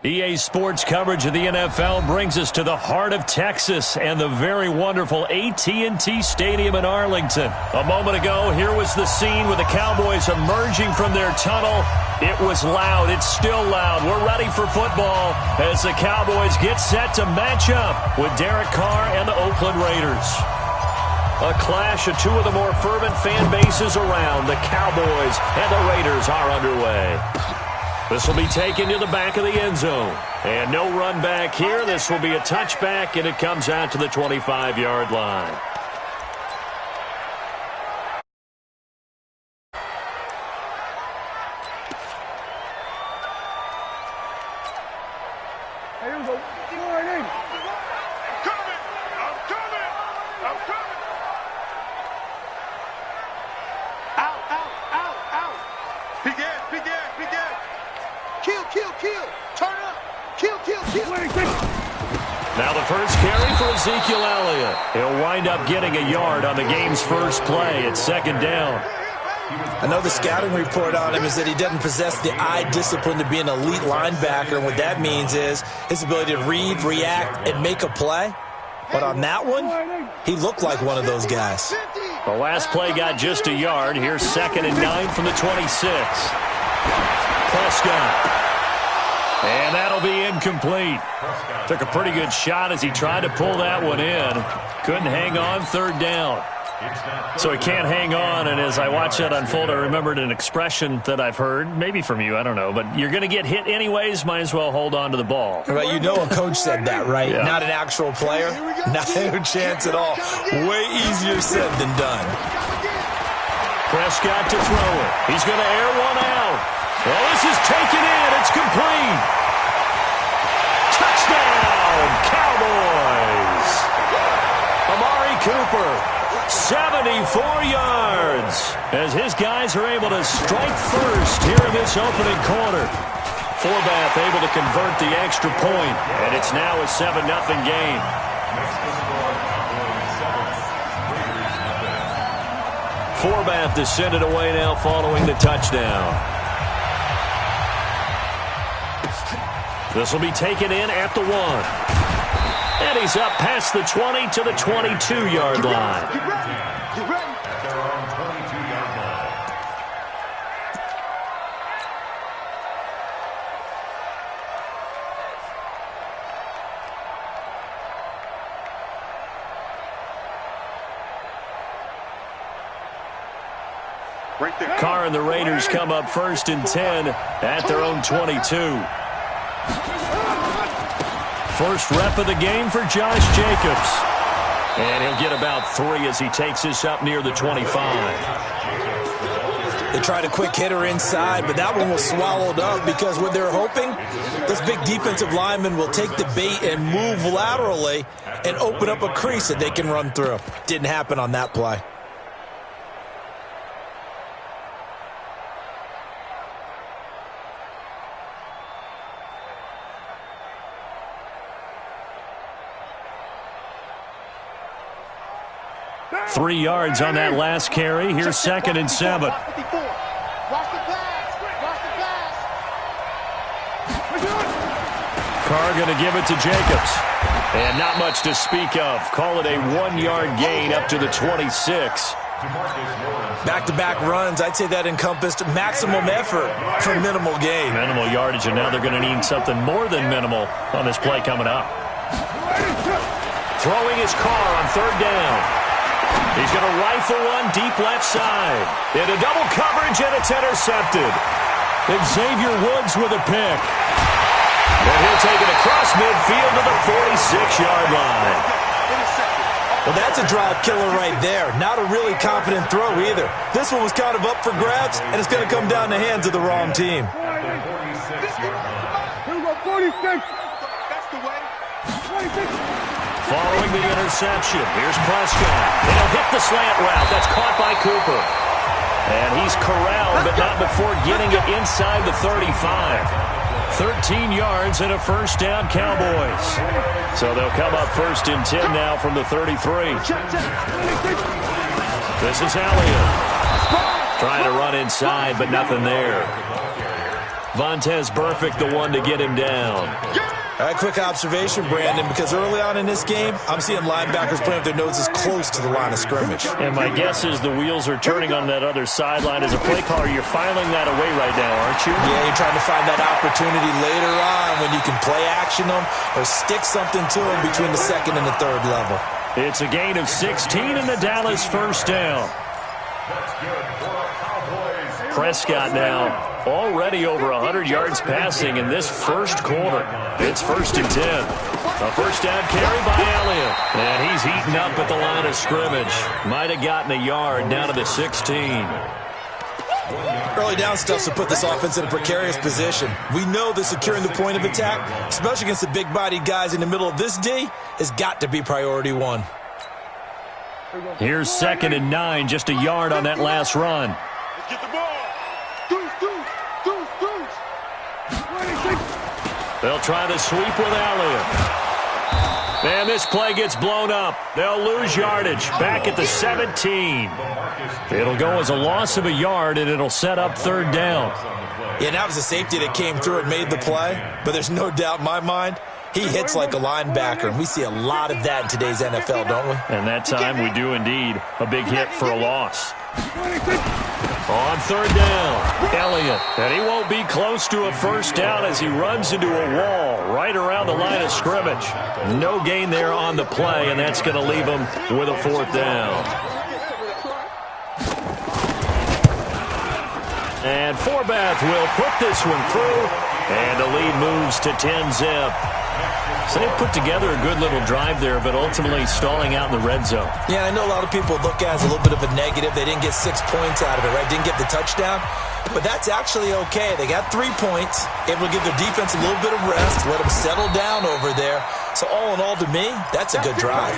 EA Sports coverage of the NFL brings us to the heart of Texas and the very wonderful AT&T Stadium in Arlington. A moment ago, here was the scene with the Cowboys emerging from their tunnel. It was loud. It's still loud. We're ready for football as the Cowboys get set to match up with Derek Carr and the Oakland Raiders. A clash of two of the more fervent fan bases around. The Cowboys and the Raiders are underway. This will be taken to the back of the end zone. And no run back here. This will be a touchback, and it comes out to the 25-yard line. Now the first carry for Ezekiel Elliott. He'll wind up getting a yard on the game's first play at second down. I know the scouting report on him is that he doesn't possess the eye discipline to be an elite linebacker. And what that means is his ability to read, react, and make a play. But on that one, he looked like one of those guys. The last play got just a yard. Here's 2nd and 9 from the 26. Prescott. And that'll be incomplete. Took a pretty good shot as he tried to pull that one in. Couldn't hang on, 3rd down. So he can't hang on, and as I watch that unfold, I remembered an expression that I've heard, maybe from you, I don't know, but you're going to get hit anyways, might as well hold on to the ball. Well, you know a coach said that, right? Yeah. Not an actual player. Not a chance at all. Way easier said than done. Prescott to throw it. He's going to air one out. Well, this is taken in. It's complete. Touchdown, Cowboys. Amari Cooper, 74 yards, as his guys are able to strike first here in this opening quarter. Forbath able to convert the extra point, and it's now a 7-0 game. Forbath is send it away now following the touchdown. This will be taken in at the 1. And he's up past the 20 to the 22-yard line. Right there. Carr and the Raiders come up 1st and 10 at their own 22. First rep of the game for Josh Jacobs. And he'll get about 3 as he takes this up near the 25. They tried a quick hitter inside, but that one was swallowed up because what they're hoping, this big defensive lineman will take the bait and move laterally and open up a crease that they can run through. Didn't happen on that play. Three yards on that last carry. Here's 2nd and 7. Carr going to give it to Jacobs. And not much to speak of. Call it a 1-yard gain up to the 26. Back-to-back runs, I'd say that encompassed maximum effort for minimal gain. Minimal yardage, and now they're going to need something more than minimal on this play coming up. Throwing his Carr on 3rd down. He's going to rifle one deep left side. Into double coverage, and it's intercepted. And Xavier Woods with a pick. And he'll take it across midfield to the 46-yard line. Well, that's a drive killer right there. Not a really confident throw either. This one was kind of up for grabs, and it's going to come down the hands of the wrong team. Following the interception, here's Prescott. And he'll hit the slant route. That's caught by Cooper. And he's corralled, but not before getting it inside the 35. 13 yards and a first down, Cowboys. So they'll come up 1st and 10 now from the 33. This is Elliott. Trying to run inside, but nothing there. Vontez Burfict, the one to get him down. All right, quick observation, Brandon, because early on in this game, I'm seeing linebackers playing with their noses close to the line of scrimmage. And my guess is the wheels are turning on that other sideline. As a play caller, you're filing that away right now, aren't you? Yeah, you're trying to find that opportunity later on when you can play action them or stick something to them between the second and the third level. It's a gain of 16 and the Dallas first down. Prescott now already over 100 yards passing in this first quarter. It's 1st and 10. A first down carry by Elliott. And he's heating up at the line of scrimmage. Might have gotten a yard down to the 16. Early down stuff to put this offense in a precarious position. We know that securing the point of attack, especially against the big-bodied guys in the middle of this D, has got to be priority one. Here's 2nd and 9, just a yard on that last run. Get the ball. They'll try to sweep with Elliott. And this play gets blown up. They'll lose yardage. Back at the 17. It'll go as a loss of a yard, and it'll set up 3rd down. Yeah, that was a safety that came through and made the play. But there's no doubt in my mind, he hits like a linebacker. And we see a lot of that in today's NFL, don't we? And that time we do indeed. A big hit for a loss. On 3rd down, Elliott. And he won't be close to a first down as he runs into a wall right around the line of scrimmage. No gain there on the play, and that's going to leave him with a 4th down. And Forbath will put this one through, and the lead moves to 10-zip. So they put together a good little drive there, but ultimately stalling out in the red zone. Yeah, I know a lot of people look at it as a little bit of a negative. They didn't get 6 points out of it, right? Didn't get the touchdown. But that's actually okay. They got 3 points, able to give their defense a little bit of rest, let them settle down over there. So all in all, to me, that's a good drive.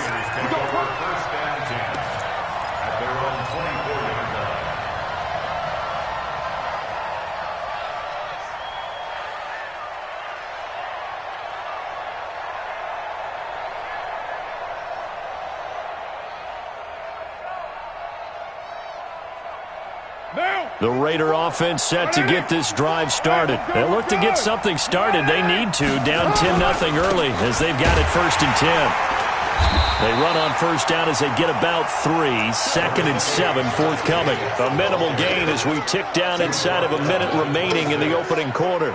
The Raider offense set to get this drive started. They look to get something started. They need to. Down 10-0 early as they've got it 1st and 10. They run on first down as they get about 3. 2nd and 7 forthcoming. A minimal gain as we tick down inside of a minute remaining in the opening quarter.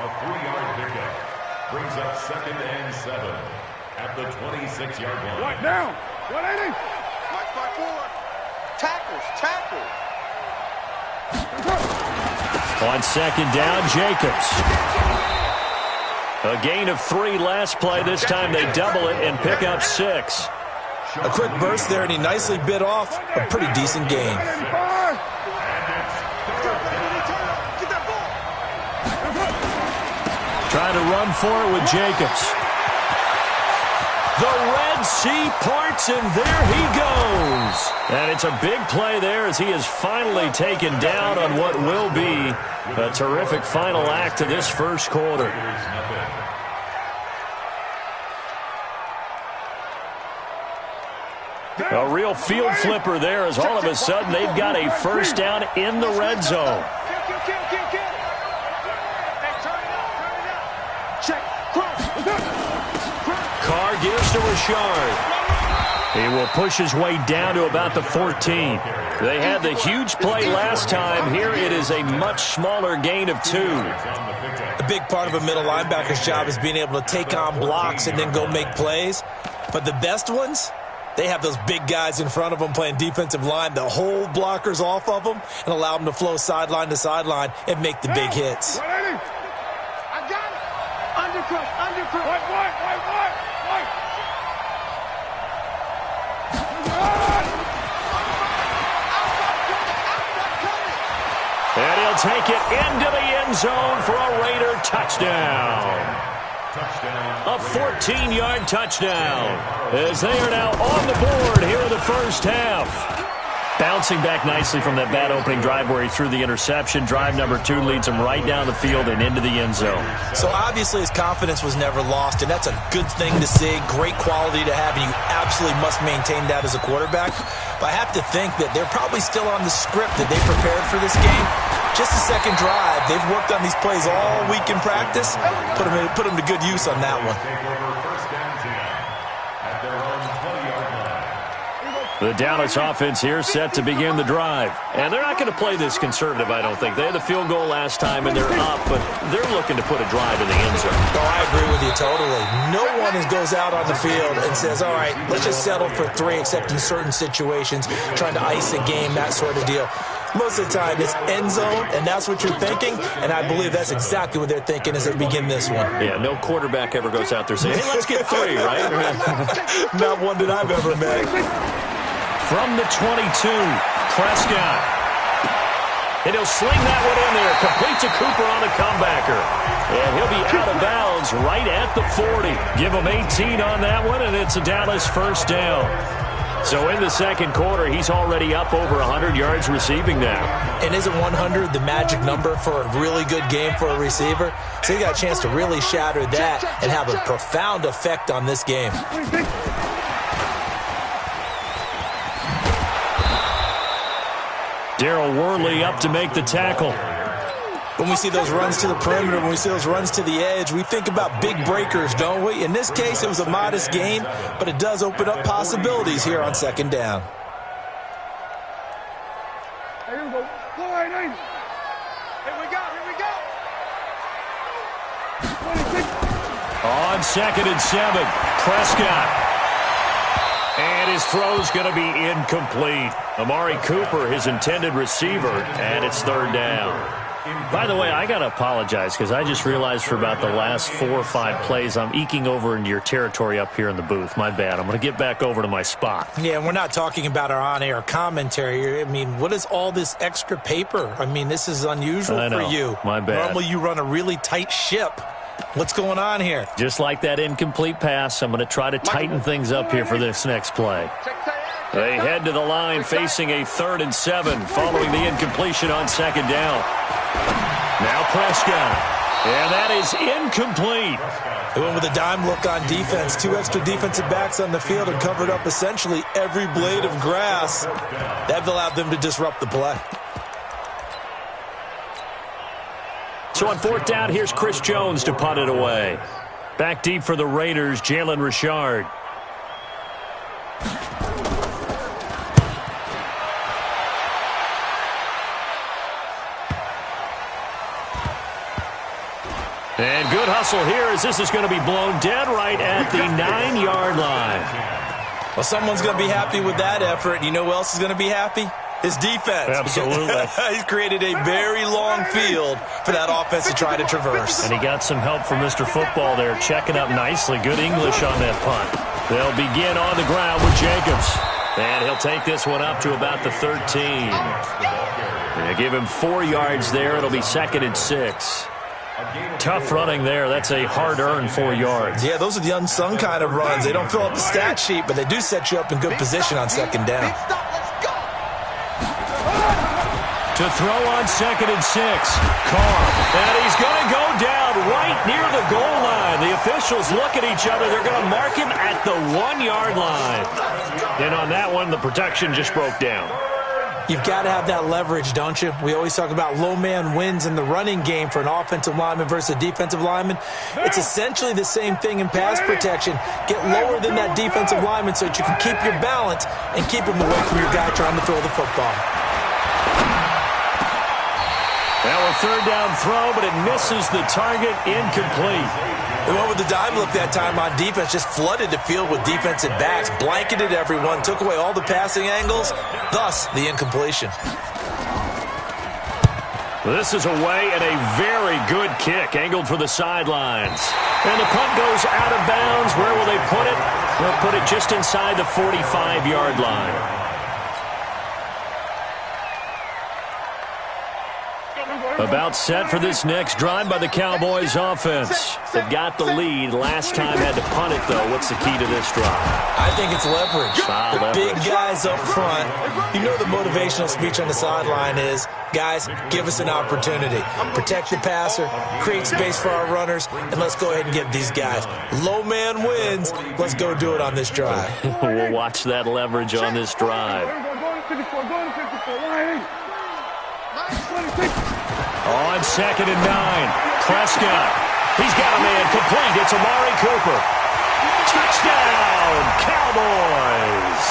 Brings up 2nd and 7 at the 26-yard line. Right now. 180. Tackles. On 2nd down, Jacobs. A gain of 3 last play. This time they double it and pick up 6. A quick burst there, and he nicely bit off a pretty decent gain. Trying to run for it with Jacobs. The Red Sea parts, and there he goes. And it's a big play there as he is finally taken down on what will be a terrific final act to this first quarter. A real field flipper there as all of a sudden they've got a first down in the red zone. Carr gives to Rashard. He will push his way down to about the 14. They had the huge play last time. Here it is a much smaller gain of 2. A big part of a middle linebacker's job is being able to take on blocks and then go make plays. But the best ones, they have those big guys in front of them playing defensive line that hold blockers off of them and allow them to flow sideline to sideline and make the big hits. I got it. Undercut. White. And he'll take it into the end zone for a Raider touchdown. A 14-yard touchdown as they are now on the board here in the first half. Bouncing back nicely from that bad opening drive where he threw the interception. Drive number 2 leads him right down the field and into the end zone. So obviously his confidence was never lost, and that's a good thing to see. Great quality to have, and you absolutely must maintain that as a quarterback. But I have to think that they're probably still on the script that they prepared for this game, just a second drive. They've worked on these plays all week in practice. Put them to good use on that one. The Dallas offense here set to begin the drive. And they're not going to play this conservative, I don't think. They had a field goal last time, and they're up, but they're looking to put a drive in the end zone. Oh, I agree with you totally. No one goes out on the field and says, all right, let's just settle for 3, except in certain situations, trying to ice a game, that sort of deal. Most of the time, it's end zone, and that's what you're thinking, and I believe that's exactly what they're thinking as they begin this one. Yeah, no quarterback ever goes out there saying, hey, let's get 3, right? Not one that I've ever met. From the 22, Prescott. And he'll sling that one in there. Complete to Cooper on the comebacker. And he'll be out of bounds right at the 40. Give him 18 on that one, and it's a Dallas first down. So in the second quarter, he's already up over 100 yards receiving now. And isn't 100 the magic number for a really good game for a receiver? So he got a chance to really shatter that and have a profound effect on this game. Darryl Worley up to make the tackle. When we see those runs to the perimeter, when we see those runs to the edge, we think about big breakers, don't we? In this case, it was a modest gain, but it does open up possibilities here on second down. Here we go. Here we go. Here we go. 26. On 2nd and 7, Prescott. And his throw's going to be incomplete. Amari Cooper, his intended receiver, and it's 3rd down. By the way, I got to apologize because I just realized for about the last 4 or 5 plays, I'm eking over into your territory up here in the booth. My bad. I'm going to get back over to my spot. Yeah, and we're not talking about our on-air commentary. I mean, what is all this extra paper? I mean, this is unusual for you. My bad. Normally you run a really tight ship. What's going on here? Just like that incomplete pass, I'm going to try to tighten things up here for this next play. They head to the line facing a 3rd and 7 following the incompletion on 2nd down. Now Prescott. And that is incomplete. They went with a dime look on defense. 2 extra defensive backs on the field and covered up essentially every blade of grass. That allowed them to disrupt the play. So on 4th down, here's Chris Jones to punt it away. Back deep for the Raiders, Jalen Richard. And good hustle here as this is going to be blown dead right at the 9-yard line. Well, someone's going to be happy with that effort. You know who else is going to be happy? His defense. Absolutely. He's created a very long field for that offense to try to traverse. And he got some help from Mr. Football there, checking up nicely. Good English on that punt. They'll begin on the ground with Jacobs. And he'll take this one up to about the 13. They give him 4 yards there. It'll be 2nd and 6. Tough running there. That's a hard-earned 4 yards. Yeah, those are the unsung kind of runs. They don't fill up the stat sheet, but they do set you up in good position on 2nd down. To throw on 2nd and 6. Carr. And he's going to go down right near the goal line. The officials look at each other. They're going to mark him at the 1-yard line. And on that one, the protection just broke down. You've got to have that leverage, don't you? We always talk about low man wins in the running game for an offensive lineman versus a defensive lineman. It's essentially the same thing in pass protection. Get lower than that defensive lineman so that you can keep your balance and keep him away from your guy trying to throw the football. Now a 3rd down throw, but it misses the target, incomplete. They went with the dime look that time on defense, just flooded the field with defensive backs, blanketed everyone, took away all the passing angles, thus the incompletion. This is away and a very good kick, angled for the sidelines. And the punt goes out of bounds. Where will they put it? They'll put it just inside the 45-yard line. About set for this next drive by the Cowboys offense. They've got the lead. Last time had to punt it, though. What's the key to this drive? I think it's leverage. Leverage. Big guys up front. You know the motivational speech on the sideline is, guys, give us an opportunity. Protect the passer, create space for our runners, and let's go ahead and get these guys. Low man wins. Let's go do it on this drive. We'll watch that leverage on this drive. Go to 54. Go to 54. 180. 26. On 2nd and 9, Prescott. He's got a man complete. It's Amari Cooper. Touchdown, Cowboys.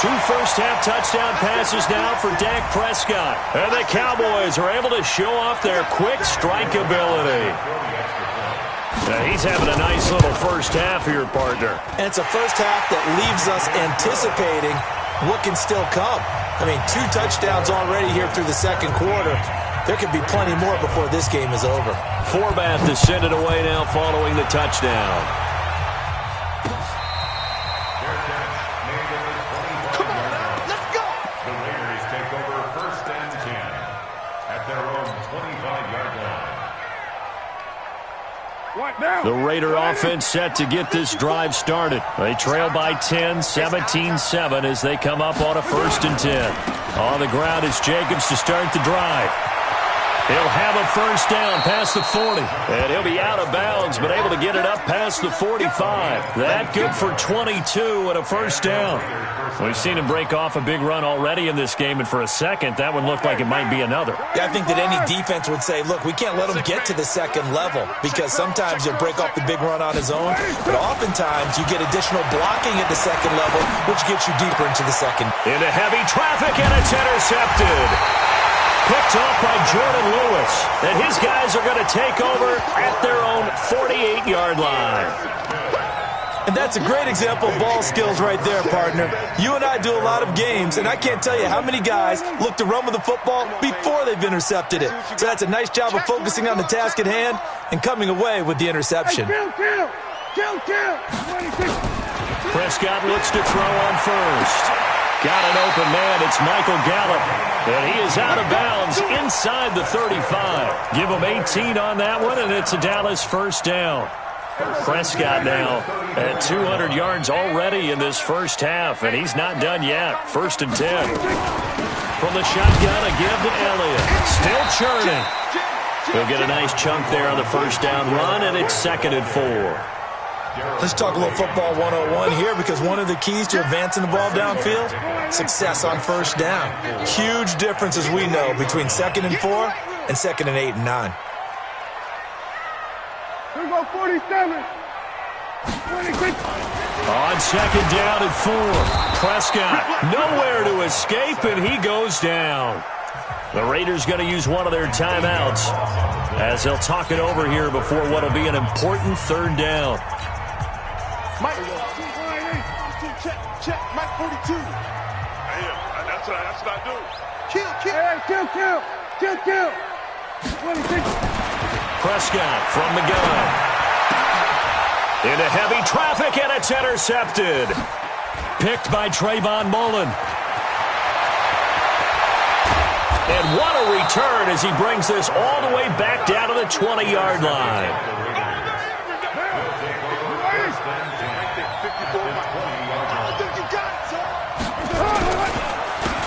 2 first-half touchdown passes now for Dak Prescott. And the Cowboys are able to show off their quick strike ability. Now he's having a nice little first half here, partner. And it's a first half that leaves us anticipating what can still come. I mean, 2 touchdowns already here through the second quarter. There could be plenty more before this game is over. Forbath to send it away now following the touchdown. Come on now, let's go. The Raiders take over 1st and 10 at their own 25-yard line. Right now. The Raider offense set to get this drive started. They trail by 10, 17-7 as they come up on a 1st and 10. On the ground is Jacobs to start the drive. He'll have a first down past the 40. And he'll be out of bounds, but able to get it up past the 45. That good for 22 and a first down. We've seen him break off a big run already in this game, and for a second, that one looked like it might be another. Yeah, I think that any defense would say, look, we can't let him get to the second level, because sometimes he'll break off the big run on his own, but oftentimes you get additional blocking at the second level, which gets you deeper into the second. Into heavy traffic, and it's intercepted. Picked off by Jordan Lewis. And his guys are going to take over at their own 48-yard line. And that's a great example of ball skills right there, partner. You and I do a lot of games, and I can't tell you how many guys look to run with the football before they've intercepted it. So that's a nice job of focusing on the task at hand and coming away with the interception. Kill. Prescott looks to throw on first. Got an open man. It's Michael Gallup. And he is out of bounds inside the 35. Give him 18 on that one, and it's a Dallas first down. Prescott now at 200 yards already in this first half, and he's not done yet. 1st and 10. From the shotgun, a give to Elliott. Still churning. He'll get a nice chunk there on the first down run, and it's 2nd and 4. Let's talk a little football 101 here, because one of the keys to advancing the ball downfield, success on first down. Huge difference, as we know, between 2nd and 4 and 2nd and 8 and 9. Here we go, 47. 26. On 2nd down and 4. Prescott nowhere to escape, and he goes down. The Raiders going to use one of their timeouts as they'll talk it over here before what will be an important 3rd down. Mike, check, Mike 42. That's what I do. Kill. Hey, kill. 26. Prescott from the gun. Into heavy traffic, and it's intercepted. Picked by Trayvon Mullen. And what a return as he brings this all the way back down to the 20-yard line.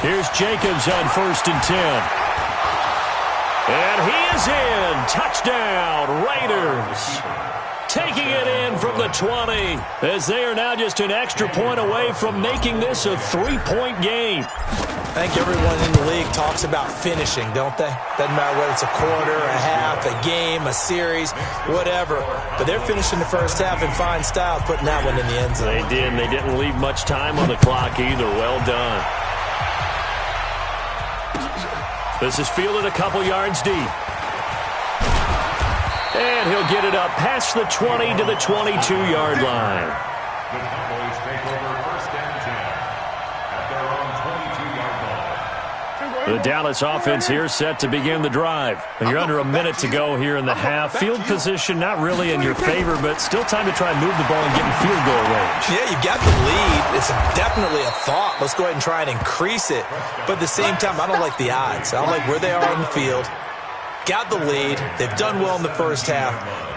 Here's Jacobs on 1st and 10. And he is in. Touchdown, Raiders. Taking it in from the 20 as they are now just an extra point away from making this a 3-point game. I think everyone in the league talks about finishing, don't they? Doesn't matter whether it's a quarter, a half, a game, a series, whatever. But they're finishing the first half in fine style, putting that one in the end zone. They did, and they didn't leave much time on the clock either. Well done. This is fielded a couple yards deep. And he'll get it up past the 20 to the 22-yard line. The Cowboys take over 1st and 10 at their own 22-yard line. The Dallas offense here set to begin the drive. You're under a minute to go here in the half. Field position not really in your favor, but still time to try and move the ball and get in field goal range. Yeah, you've got the lead. It's definitely a thought. Let's go ahead and try and increase it. But at the same time, I don't like the odds. I don't like where they are on the field. Got the lead. They've done well in the first half.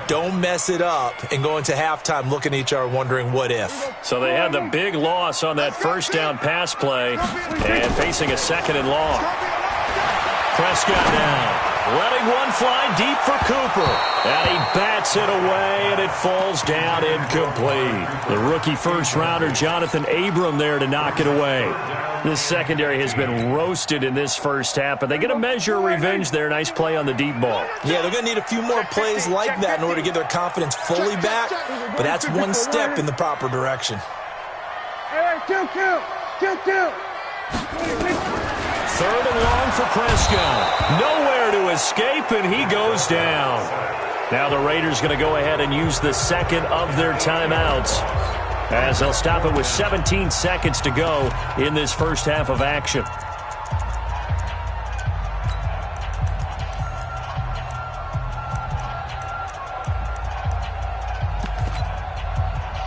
Don't mess it up and go into halftime looking at each other wondering what if. So they had the big loss on that first down pass play and facing a 2nd and long. Prescott now Letting one fly deep for Cooper. And he bats it away, and it falls down incomplete. The rookie first-rounder, Jonathan Abram, there to knock it away. This secondary has been roasted in this first half, but they get a measure of revenge there. Nice play on the deep ball. Yeah, they're going to need a few more plays like that in order to get their confidence fully back, but that's one step in the proper direction. Hey, kill. Third and long for Prescott. Nowhere to escape, and he goes down. Now the Raiders going to go ahead and use the second of their timeouts, as they'll stop it with 17 seconds to go in this first half of action.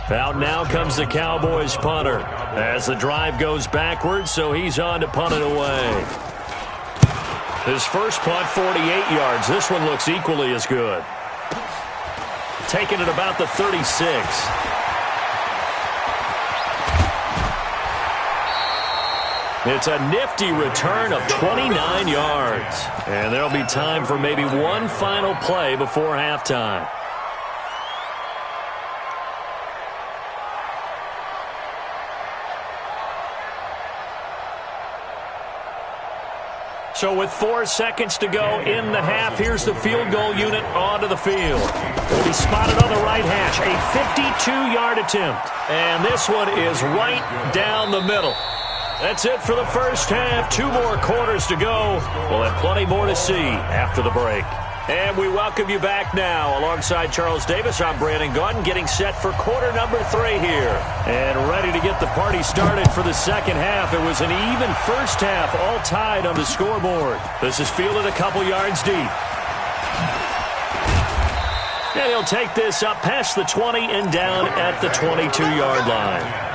Out now comes the Cowboys punter as the drive goes backwards, so he's on to punt it away. His first punt, 48 yards. This one looks equally as good. Taking it about the 36. It's a nifty return of 29 yards. And there'll be time for maybe one final play before halftime. So with 4 seconds to go in the half, here's the field goal unit onto the field. Will be spotted on the right hash, a 52-yard attempt. And this one is right down the middle. That's it for the first half. 2 more quarters to go. We'll have plenty more to see after the break. And we welcome you back now. Alongside Charles Davis, I'm Brandon Gaudin, getting set for quarter number 3 here. And ready to get the party started for the second half. It was an even first half, all tied on the scoreboard. This is fielded a couple yards deep. And he'll take this up past the 20 and down at the 22-yard line.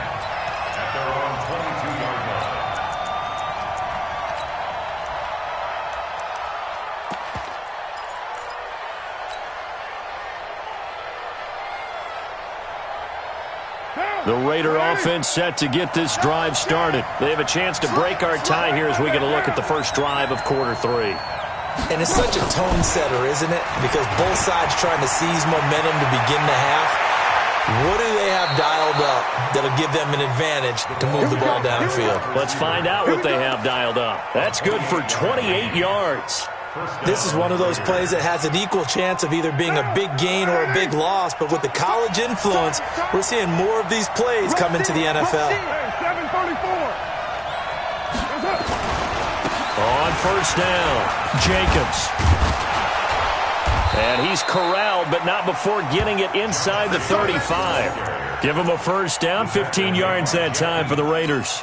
The Raider offense set to get this drive started. They have a chance to break our tie here as we get a look at the first drive of quarter 3. And it's such a tone setter, isn't it? Because both sides trying to seize momentum to begin the half. What do they have dialed up that'll give them an advantage to move the ball downfield? Let's find out what they have dialed up. That's good for 28 yards. This is one of those plays that has an equal chance of either being a big gain or a big loss, but with the college influence, we're seeing more of these plays come into the NFL. On first down, Jacobs. And he's corralled, but not before getting it inside the 35. Give him a first down, 15 yards that time for the Raiders.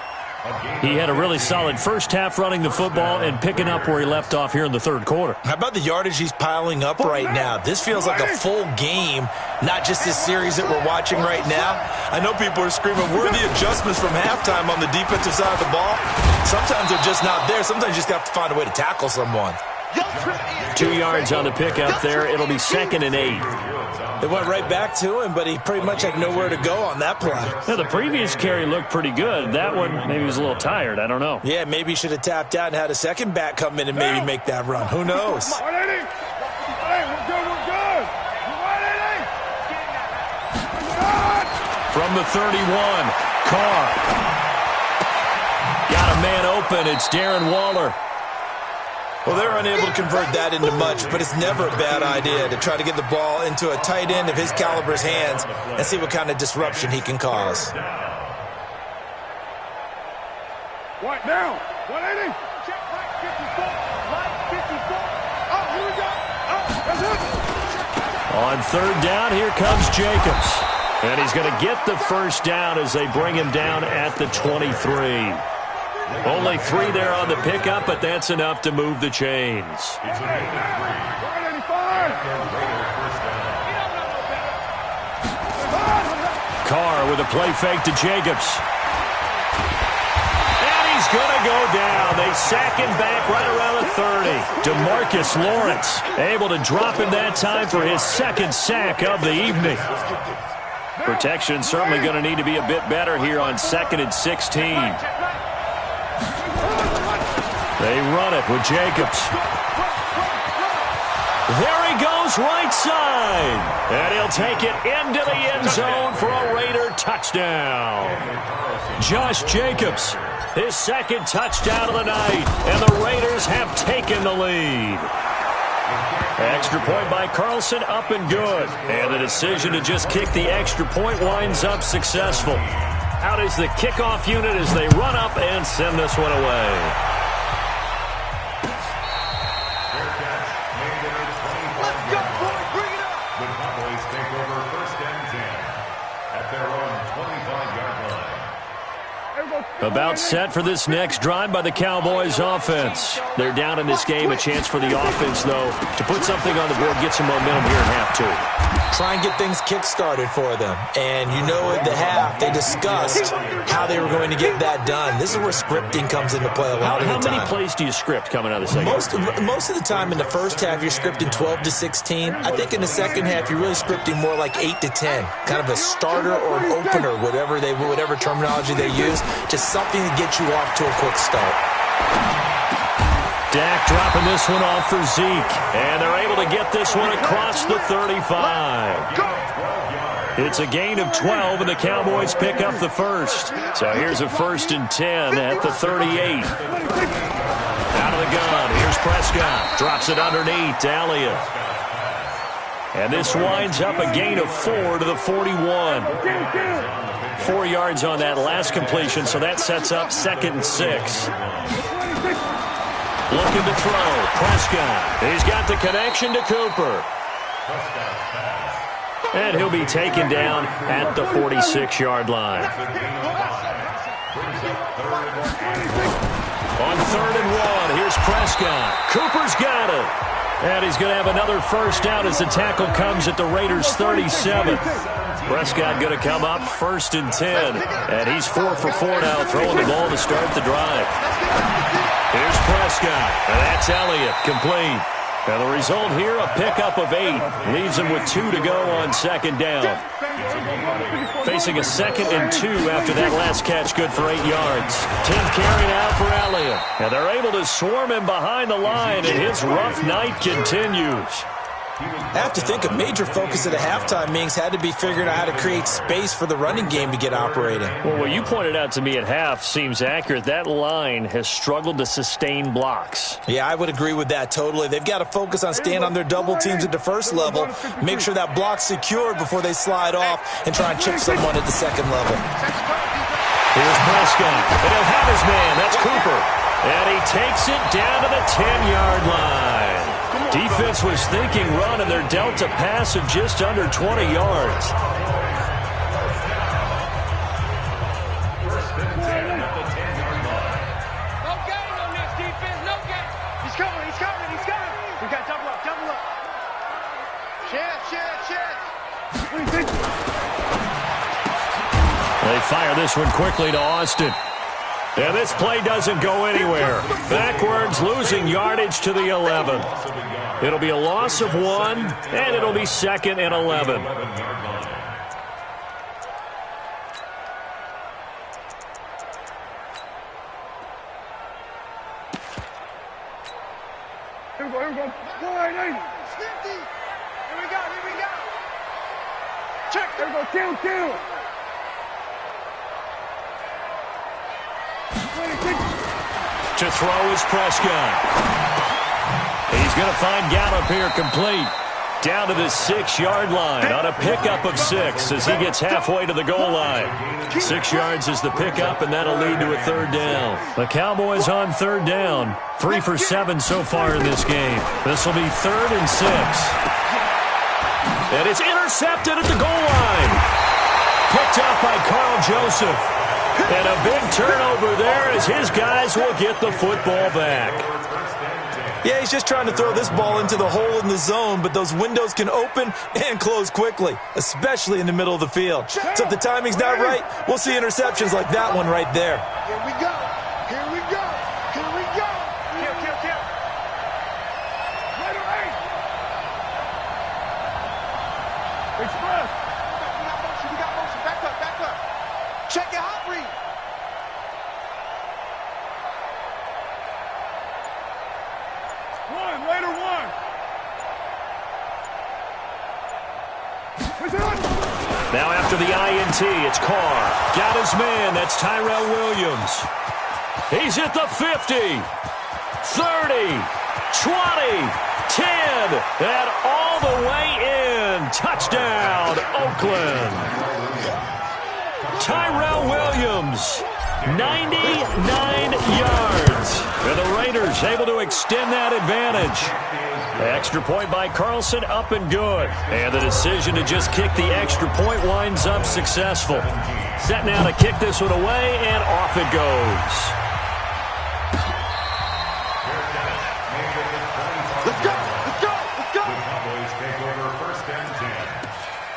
He had a really solid first half running the football and picking up where he left off here in the third quarter. How about the yardage he's piling up right now? This feels like a full game, not just this series that we're watching right now. I know people are screaming, where are the adjustments from halftime on the defensive side of the ball? Sometimes they're just not there. Sometimes you just have to find a way to tackle someone. 2 yards on the pickup there. It'll be 2nd and 8. They went right back to him, but he pretty much had nowhere to go on that play. Now, the previous carry looked pretty good. That one, maybe he was a little tired. I don't know. Yeah, maybe he should have tapped out and had a second back come in and maybe make that run. Who knows? Hey, we're good. From the 31, Carr. Got a man open. It's Darren Waller. Well, they're unable to convert that into much, but it's never a bad idea to try to get the ball into a tight end of his caliber's hands and see what kind of disruption he can cause. What now? 180. Check right 54. Right 54. Oh, here we go. Oh, that's it. On third down, here comes Jacobs. And he's going to get the first down as they bring him down at the 23. Only 3 there on the pickup, but that's enough to move the chains. Carr with a play fake to Jacobs. And he's going to go down. They sack him back right around the 30. DeMarcus Lawrence able to drop him that time for his second sack of the evening. Protection certainly going to need to be a bit better here on 2nd and 16. They run it with Jacobs. There he goes right side. And he'll take it into the end zone for a Raider touchdown. Josh Jacobs, his second touchdown of the night. And the Raiders have taken the lead. Extra point by Carlson, up and good. And the decision to just kick the extra point winds up successful. Out is the kickoff unit as they run up and send this one away. About set for this next drive by the Cowboys offense. They're down in this game. A chance for the offense, though, to put something on the board, get some momentum here in half two. Try and get things kick-started for them. And you know at the half, they discussed how they were going to get that done. This is where scripting comes into play a lot of the time. How many plays do you script coming out of the second half? Most of the time in the first half, you're scripting 12 to 16. I think in the second half, you're really scripting more like 8 to 10. Kind of a starter or an opener, whatever terminology they use. Just something to get you off to a quick start. Dak dropping this one off for Zeke. And they're able to get this one across the 35. It's a gain of 12, and the Cowboys pick up the first. So here's a 1st and 10 at the 38. Out of the gun. Here's Prescott. Drops it underneath to Elliott. And this winds up a gain of 4 to the 41. 4 yards on that last completion, so that sets up 2nd and 6. Looking to throw. Prescott. He's got the connection to Cooper. And he'll be taken down at the 46-yard line. On 3rd and 1, here's Prescott. Cooper's got it. And he's going to have another first down as the tackle comes at the Raiders' 37. Prescott going to come up 1st and 10. And he's 4 for 4 now, throwing the ball to start the drive. Here's Prescott. And that's Elliott, complete. And the result here, a pickup of 8. Leaves him with 2 to go on 2nd down. Facing a 2nd and 2 after that last catch, good for 8 yards. 10th carry now for Elliott. And they're able to swarm him behind the line, and his rough night continues. I have to think a major focus at a halftime meetings had to be figuring out how to create space for the running game to get operating. Well, what you pointed out to me at half seems accurate. That line has struggled to sustain blocks. Yeah, I would agree with that totally. They've got to focus on staying on their double teams at the first level, make sure that block's secured before they slide off and try and chip someone at the second level. Here's Prescott, and he'll have his man. That's Cooper. And he takes it down to the 10-yard line. Defense was thinking run, and they're dealt a pass of just under 20 yards. No game on this defense, no game. He's coming. We got double up. Check. They fire this one quickly to Austin. And this play doesn't go anywhere. Backwards, losing yardage to the 11. It'll be a loss of 1, and it'll be 2nd and 11. Here we go. 180. 50. Here we go. Check. Here we go. Kill. To throw is Prescott. He's going to find Gallup here complete. Down to the 6-yard line on a pickup of 6 as he gets halfway to the goal line. 6 yards is the pickup, and that'll lead to a 3rd down. The Cowboys on 3rd down. 3 for 7 so far in this game. This will be 3rd and 6. And it's intercepted at the goal line. Picked up by Carl Joseph. And a big turnover there as his guys will get the football back. Yeah, he's just trying to throw this ball into the hole in the zone, but those windows can open and close quickly, especially in the middle of the field. So if the timing's not right, we'll see interceptions like that one right there. Here we go. Kill. Raider 8. Express. We got motion. Back up. Check your hot read. Raider 1. after the INT. It's Carr. Got his man. That's Tyrell Williams. He's at the 50, 30, 20, 10, and all the way in. Touchdown, Oakland. Tyrell Williams, 99 yards. And the Raiders able to extend that advantage. Extra point by Carlson, up and good. And the decision to just kick the extra point winds up successful. Set now to kick this one away, and off it goes. Let's go! Let's go! Let's go! The Cowboys take over first and 10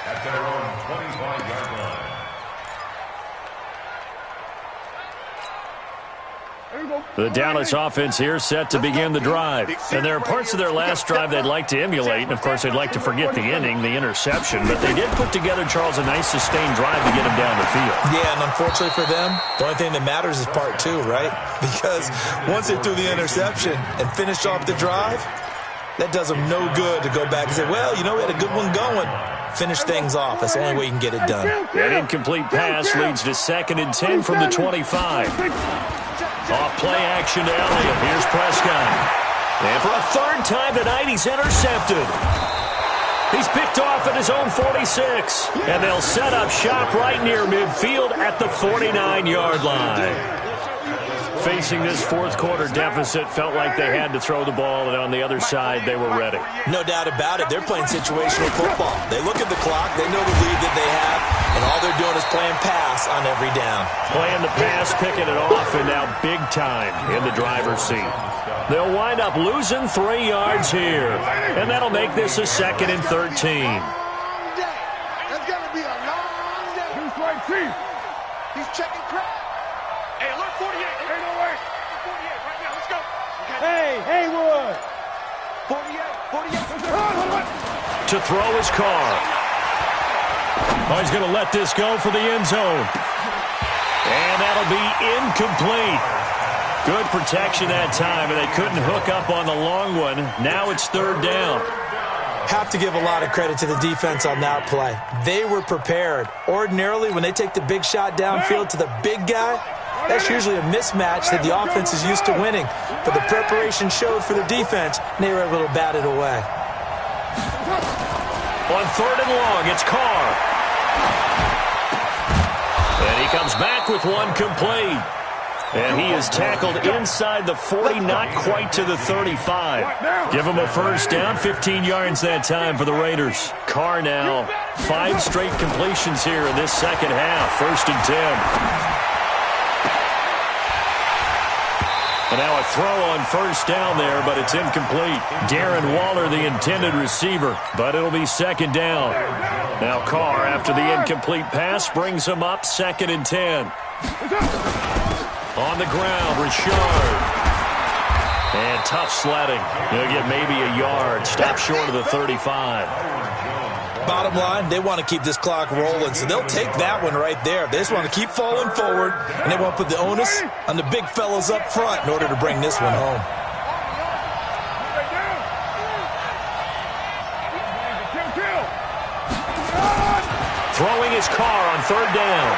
at their own 25-yard line. The Dallas offense here set to begin the drive. And there are parts of their last drive they'd like to emulate. And, of course, they'd like to forget the inning, the interception. But they did put together, Charles, a nice sustained drive to get them down the field. Yeah, and unfortunately for them, the only thing that matters is part two, right? Because once they threw the interception and finished off the drive, that does them no good to go back and say, well, you know, we had a good one going. Finish things off. That's the only way you can get it done. An incomplete pass leads to 2nd and 10 from the 25. Off play action to Elliott. Here's Prescott. And for a third time tonight, he's intercepted. He's picked off at his own 46. And they'll set up shop right near midfield at the 49-yard line. Facing this fourth quarter deficit, felt like they had to throw the ball, and on the other side, they were ready. No doubt about it. They're playing situational football. They look at the clock. They know the lead that they have, and all they're doing is playing pass on every down. Playing the pass, picking it off, and now big time in the driver's seat. They'll wind up losing 3 yards here, and that'll make this a 2nd and 13. That's gonna be a long day. Who's right, Chief? He's checking crap. Hey, alert 48. Ain't no way. 48 right now. Let's go. Okay. Hey, Haywood. 48. To throw his car. Oh, he's going to let this go for the end zone. And that'll be incomplete. Good protection that time, and they couldn't hook up on the long one. Now it's 3rd down. Have to give a lot of credit to the defense on that play. They were prepared. Ordinarily, when they take the big shot downfield to the big guy, that's usually a mismatch that the offense is used to winning. But the preparation showed for the defense, and they were able to bat it away. On 3rd and long, it's Carr. And he comes back with one complete. And he is tackled inside the 40, not quite to the 35. Give him a first down, 15 yards that time for the Raiders. Carr now, 5 straight completions here in this second half. 1st and 10. And now a throw on 1st down there, but it's incomplete. Darren Waller, the intended receiver, but it'll be 2nd down. Now Carr, after the incomplete pass, brings him up 2nd and 10. On the ground, Richard. And tough sledding. He'll get maybe a yard. Stop short of the 35. Bottom line, they want to keep this clock rolling, so they'll take that one right there. They just want to keep falling forward, and they want to put the onus on the big fellows up front in order to bring this one home. Throwing his car on 3rd down.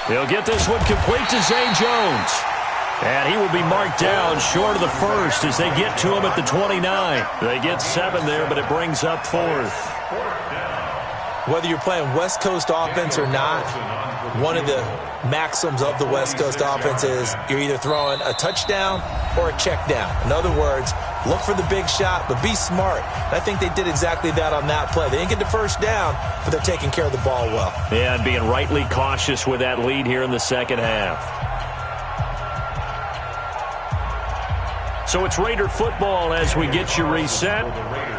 He'll get this one complete to Zay Jones. And he will be marked down short of the 1st as they get to him at the 29. They get 7 there, but it brings up 4th. Whether you're playing West Coast offense or not, one of the maxims of the West Coast offense is you're either throwing a touchdown or a check down. In other words, look for the big shot, but be smart. And I think they did exactly that on that play. They didn't get the first down, but they're taking care of the ball well. Yeah, and being rightly cautious with that lead here in the second half. So it's Raider football as we get you reset.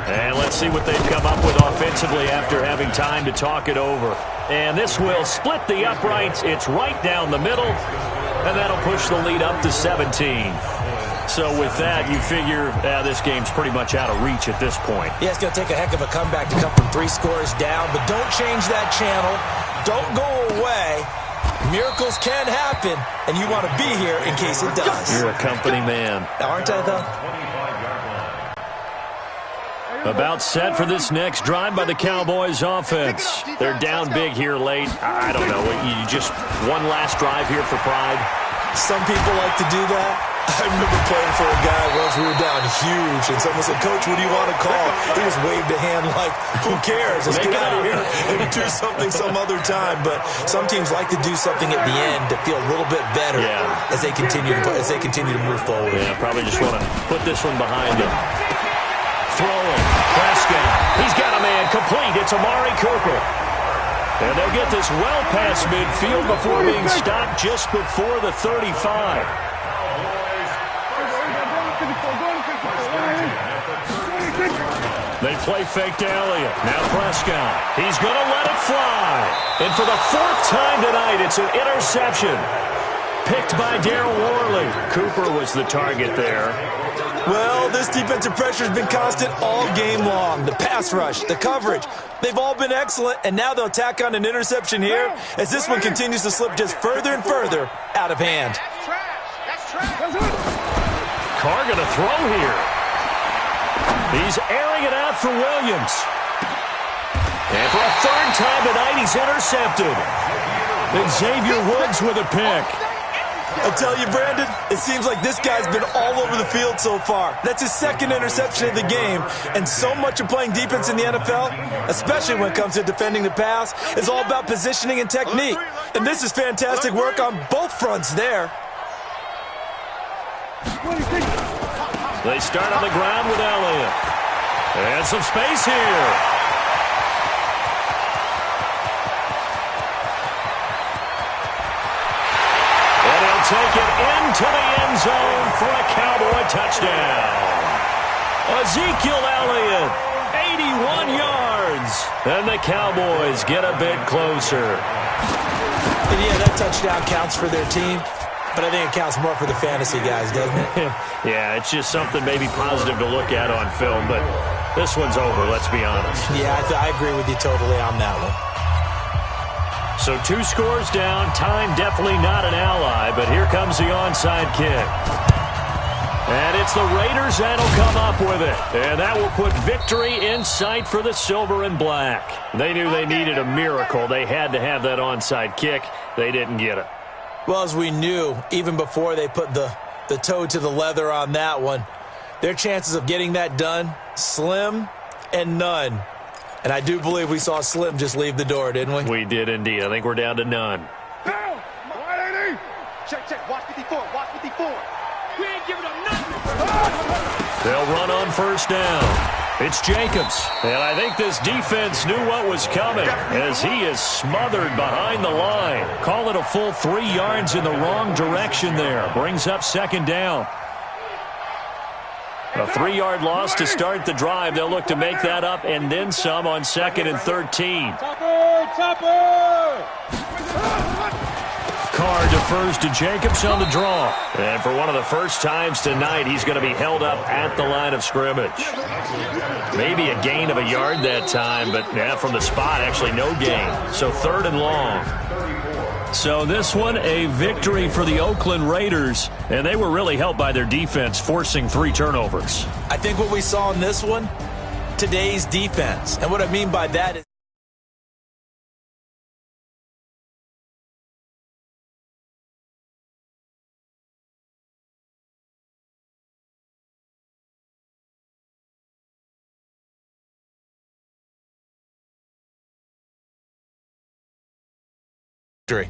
And let's see what they've come up with offensively after having time to talk it over. And this will split the uprights. It's right down the middle. And that'll push the lead up to 17. So with that, you figure this game's pretty much out of reach at this point. Yeah, it's going to take a heck of a comeback to come from 3 scores down. But don't change that channel. Don't go away. Miracles can happen, and you want to be here in case it does. You're a company man. Aren't I, though? About set for this next drive by the Cowboys offense. They're down big here late. I don't know. You just one last drive here for pride. Some people like to do that. I remember playing for a guy once. We were down huge, and someone said, "Coach, what do you want to call?" He just waved a hand like, "Who cares? Let's get out of here and do something some other time." But some teams like to do something at the end to feel a little bit better as they continue to move forward. Yeah, probably just want to put this one behind him. Throwing, Prescott. He's got a man complete. It's Amari Cooper. And they'll get this well past midfield before being stopped just before the 35. They play fake to Elliott. Now Prescott. He's going to let it fly. And for the fourth time tonight, it's an interception. Picked by Darryl Worley. Cooper was the target there. Well, this defensive pressure has been constant all game long. The pass rush, the coverage, they've all been excellent, and now they'll tack on an interception here as this one continues to slip just further and further out of hand. Carr going to throw here. He's airing it out for Williams. And for a third time tonight, he's intercepted. And Xavier Woods with a pick. I tell you, Brandon, it seems like this guy's been all over the field so far. That's his second interception of the game. And so much of playing defense in the NFL, especially when it comes to defending the pass, is all about positioning and technique. And this is fantastic work on both fronts there. They start on the ground with Elliott. And some space here. And he'll take it into the end zone for a Cowboy touchdown. Ezekiel Elliott, 81 yards. And the Cowboys get a bit closer. And yeah, that touchdown counts for their team. But I think it counts more for the fantasy guys, doesn't it? Yeah, it's just something maybe positive to look at on film, but this one's over, let's be honest. Yeah, I agree with you totally on that one. So 2 scores down, time definitely not an ally, but here comes the onside kick. And it's the Raiders that'll come up with it. And that will put victory in sight for the silver and black. They knew they needed a miracle. They had to have that onside kick. They didn't get it. Well, as we knew, even before they put the toe to the leather on that one, their chances of getting that done, slim and none. And I do believe we saw Slim just leave the door, didn't we? We did indeed. I think we're down to none. Down! Check. Watch 54. Watch 54. We ain't giving up nothing. They'll run on first down. It's Jacobs. And I think this defense knew what was coming as he is smothered behind the line. Call it a full 3 yards in the wrong direction there. Brings up second down. A 3-yard loss to start the drive. They'll look to make that up and then some on 2nd and 13. Topper! Carr defers to Jacobs on the draw. And for one of the first times tonight, he's going to be held up at the line of scrimmage. Maybe a gain of a yard that time, but from the spot, actually no gain. So 3rd and long. So this one, a victory for the Oakland Raiders, and they were really helped by their defense, forcing 3 turnovers. I think what we saw in this one, today's defense. And what I mean by that is victory.